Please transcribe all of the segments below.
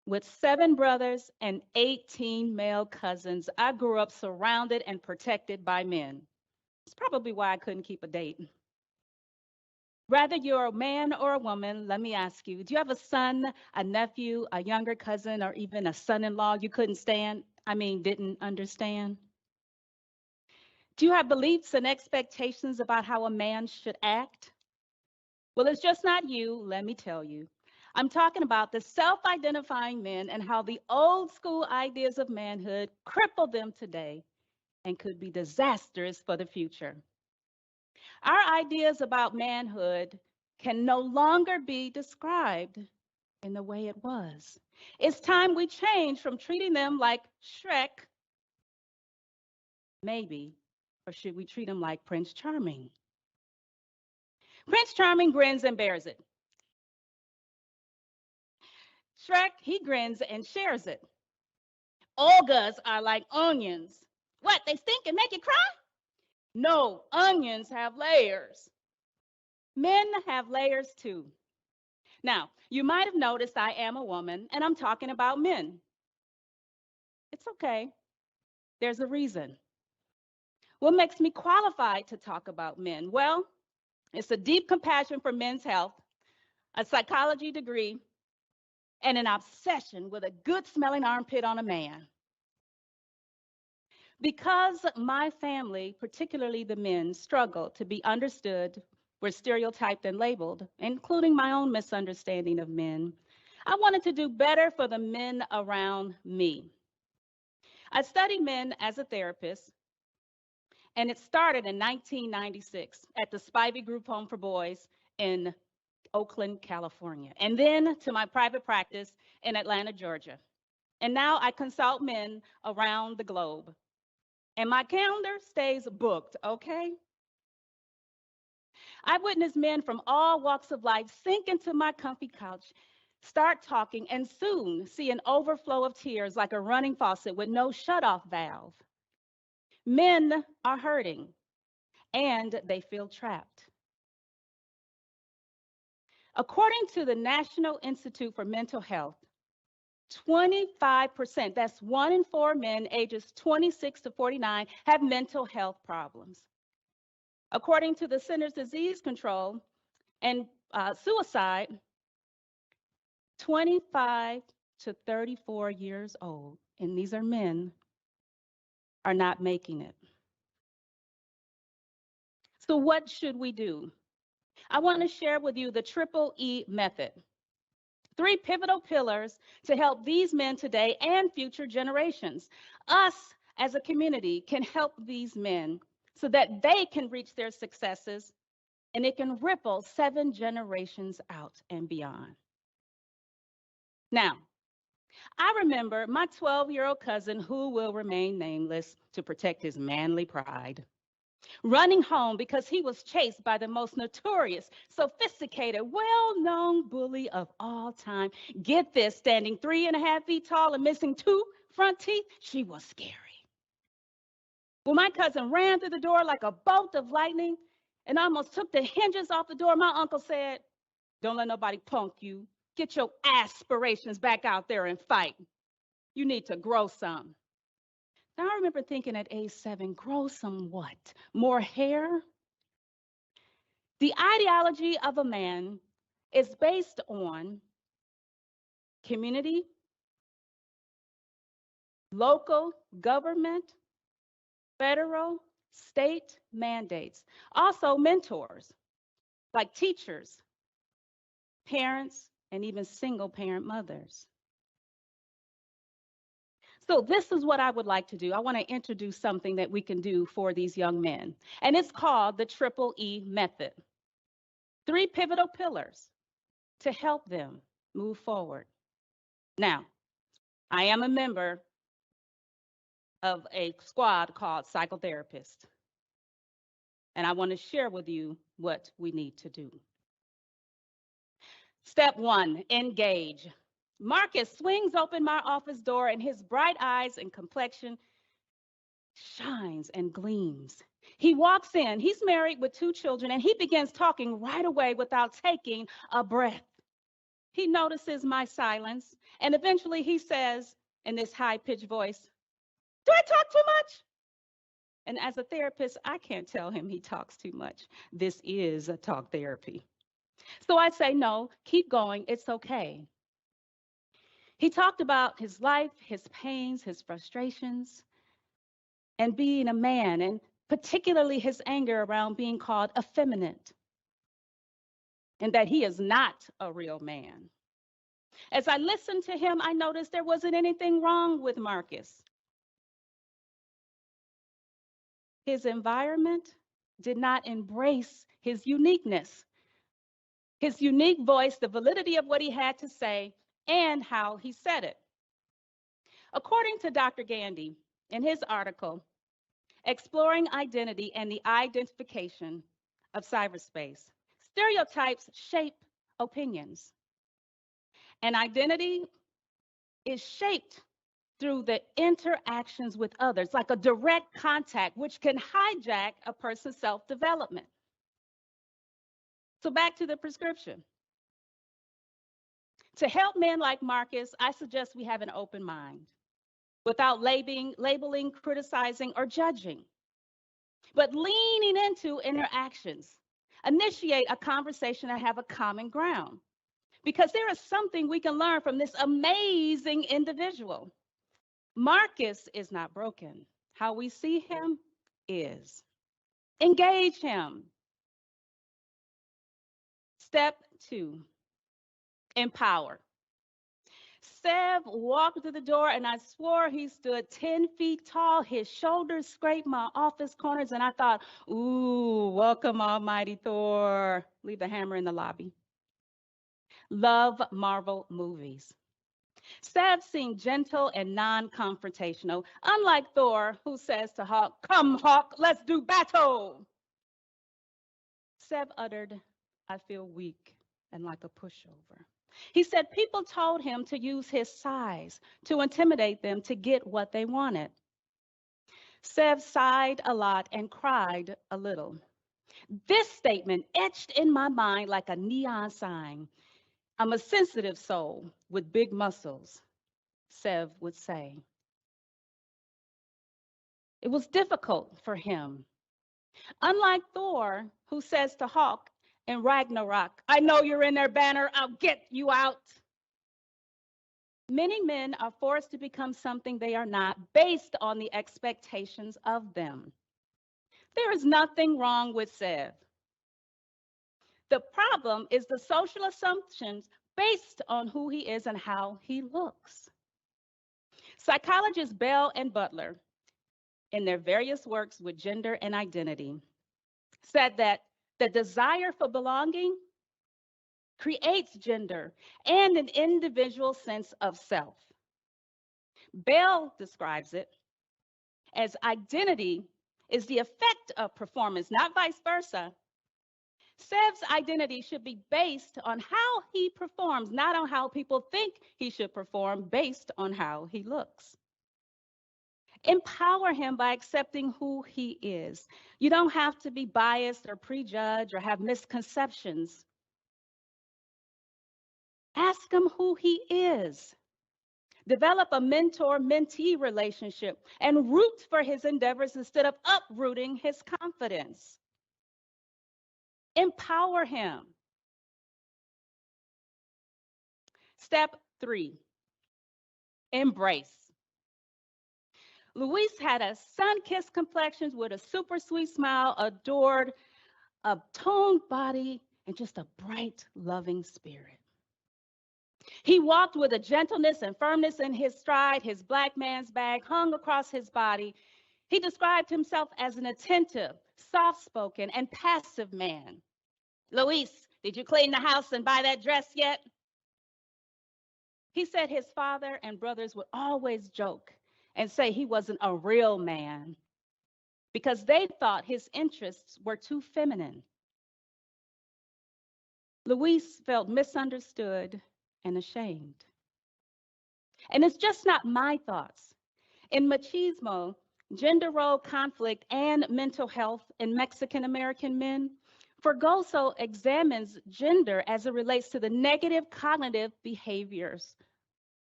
With 7 brothers and 18 male cousins, I grew up surrounded and protected by men. It's probably why I couldn't keep a date. Whether you're a man or a woman, let me ask you, do you have a son, a nephew, a younger cousin, or even a son-in-law you couldn't stand? Didn't understand? Do you have beliefs and expectations about how a man should act? Well, it's just not you, let me tell you. I'm talking about the self-identifying men and how the old school ideas of manhood cripple them today and could be disastrous for the future. Our ideas about manhood can no longer be described in the way it was. It's time we change from treating them like Shrek, maybe, or should we treat him like Prince Charming? Prince Charming grins and bears it. Shrek, he grins and shares it. Olgas are like onions. What, they stink and make you cry? No, onions have layers. Men have layers too. Now, you might have noticed I am a woman and I'm talking about men. It's okay. There's a reason. What makes me qualified to talk about men? Well, it's a deep compassion for men's health, a psychology degree, and an obsession with a good smelling armpit on a man. Because my family, particularly the men, struggled to be understood, were stereotyped and labeled, including my own misunderstanding of men, I wanted to do better for the men around me. I studied men as a therapist, and it started in 1996 at the Spivey Group Home for Boys in Oakland, California, and then to my private practice in Atlanta, Georgia. And now I consult men around the globe. And my calendar stays booked, okay? I've witnessed men from all walks of life sink into my comfy couch, start talking, and soon see an overflow of tears like a running faucet with no shutoff valve. Men are hurting, and they feel trapped. According to the National Institute for Mental Health, 25%, that's 1 in 4 men ages 26 to 49, have mental health problems. According to the Centers for Disease Control and Suicide, 25 to 34 years old, and these are men, are not making it. So what should we do? I want to share with you the triple E method. 3 pivotal pillars to help these men today and future generations. Us as a community can help these men so that they can reach their successes and it can ripple 7 generations out and beyond. Now, I remember my 12-year-old cousin, who will remain nameless to protect his manly pride, running home because he was chased by the most notorious, sophisticated, well-known bully of all time. Get this, standing 3.5 feet tall and missing 2 front teeth. She was scary. When my cousin ran through the door like a bolt of lightning and almost took the hinges off the door, my uncle said, "Don't let nobody punk you. Get your aspirations back out there and fight. You need to grow some." Now, I remember thinking at age 7, grow some what? More hair? The ideology of a man is based on community, local government, federal, state mandates. Also, mentors like teachers, parents, and even single parent mothers. So this is what I would like to do. I want to introduce something that we can do for these young men, and it's called the triple E method. 3 pivotal pillars to help them move forward. Now, I am a member of a squad called Psychotherapists, and I want to share with you what we need to do. Step 1, engage. Marcus swings open my office door, and his bright eyes and complexion shines and gleams. He walks in. He's married with 2 children, and he begins talking right away without taking a breath. He notices my silence, and eventually he says in this high-pitched voice, "Do I talk too much?" And as a therapist, I can't tell him he talks too much. This is a talk therapy. So I say, "No, keep going. It's okay." He talked about his life, his pains, his frustrations, and being a man, and particularly his anger around being called effeminate, and that he is not a real man. As I listened to him, I noticed there wasn't anything wrong with Marcus. His environment did not embrace his uniqueness, his unique voice, the validity of what he had to say, and how he said it. According to Dr. Gandy, in his article, Exploring Identity and the Identification of Cyberspace, stereotypes shape opinions, and identity is shaped through the interactions with others, like a direct contact, which can hijack a person's self-development. So back to the prescription. To help men like Marcus, I suggest we have an open mind without labeling, criticizing, or judging, but leaning into interactions. Initiate a conversation and have a common ground, because there is something we can learn from this amazing individual. Marcus is not broken. How we see him is. Engage him. Step 2, empower. Sev walked through the door, and I swore he stood 10 feet tall. His shoulders scraped my office corners, and I thought, ooh, welcome, Almighty Thor. Leave the hammer in the lobby. Love Marvel movies. Sev seemed gentle and non-confrontational, unlike Thor, who says to Hawk, "Come, Hawk, let's do battle." Sev uttered, "I feel weak and like a pushover." He said people told him to use his size to intimidate them to get what they wanted. Sev sighed a lot and cried a little. This statement etched in my mind like a neon sign. "I'm a sensitive soul with big muscles," Sev would say. It was difficult for him. Unlike Thor, who says to Hawk in Ragnarok, "I know you're in there, Banner, I'll get you out." Many men are forced to become something they are not based on the expectations of them. There is nothing wrong with Sev. The problem is the social assumptions based on who he is and how he looks. Psychologists Bell and Butler, in their various works with gender and identity, said that the desire for belonging creates gender and an individual sense of self. Bell describes it as identity is the effect of performance, not vice versa. Sev's identity should be based on how he performs, not on how people think he should perform based on how he looks. Empower him by accepting who he is. You don't have to be biased or prejudge or have misconceptions. Ask him who he is. Develop a mentor-mentee relationship and root for his endeavors instead of uprooting his confidence. Empower him. Step 3, embrace. Luis had a sun-kissed complexion with a super sweet smile, adored a toned body, and just a bright, loving spirit. He walked with a gentleness and firmness in his stride. His black man's bag hung across his body. He described himself as an attentive, soft-spoken, and passive man. "Luis, did you clean the house and buy that dress yet?" He said his father and brothers would always joke and say he wasn't a real man because they thought his interests were too feminine. Luis felt misunderstood and ashamed. And it's just not my thoughts. In Machismo, Gender Role Conflict and Mental Health in Mexican American Men, Fergoso examines gender as it relates to the negative cognitive behaviors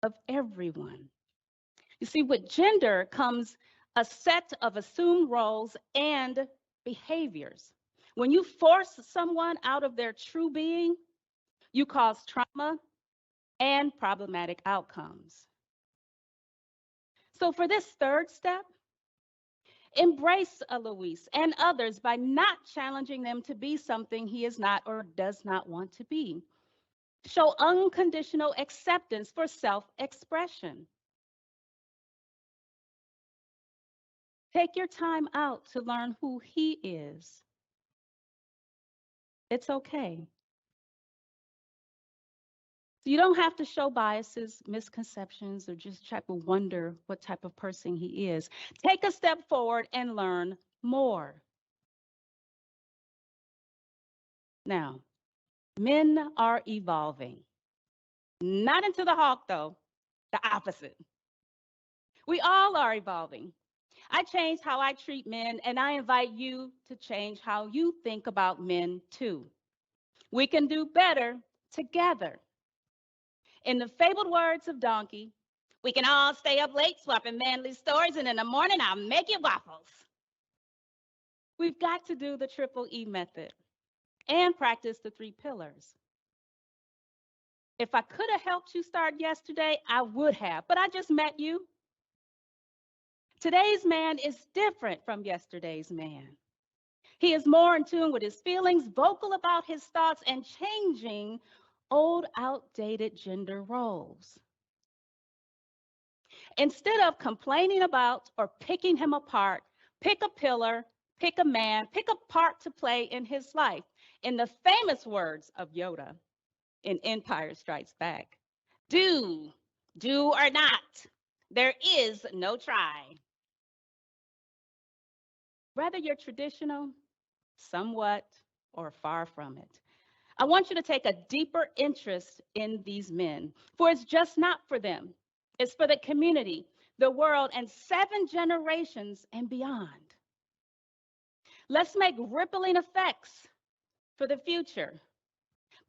of everyone. You see, with gender comes a set of assumed roles and behaviors. When you force someone out of their true being, you cause trauma and problematic outcomes. So, for this third step, embrace a Luis and others by not challenging them to be something he is not or does not want to be. Show unconditional acceptance for self-expression. Take your time out to learn who he is. It's okay. You don't have to show biases, misconceptions, or just try to wonder what type of person he is. Take a step forward and learn more. Now, men are evolving. Not into the hawk, though, the opposite. We all are evolving. I changed how I treat men, and I invite you to change how you think about men, too. We can do better together. In the fabled words of Donkey, we can all stay up late swapping manly stories, and in the morning, I'll make you waffles. We've got to do the triple E method and practice the 3 pillars. If I could have helped you start yesterday, I would have, but I just met you. Today's man is different from yesterday's man. He is more in tune with his feelings, vocal about his thoughts, and changing old, outdated gender roles. Instead of complaining about or picking him apart, pick a pillar, pick a man, pick a part to play in his life. In the famous words of Yoda in Empire Strikes Back, do or not. There is no try. Whether you're traditional, somewhat, or far from it, I want you to take a deeper interest in these men, for it's just not for them. It's for the community, the world, and 7 generations and beyond. Let's make rippling effects for the future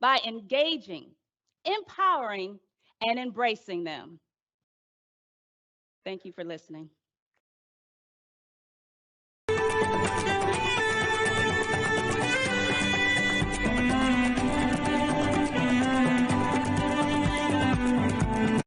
by engaging, empowering, and embracing them. Thank you for listening.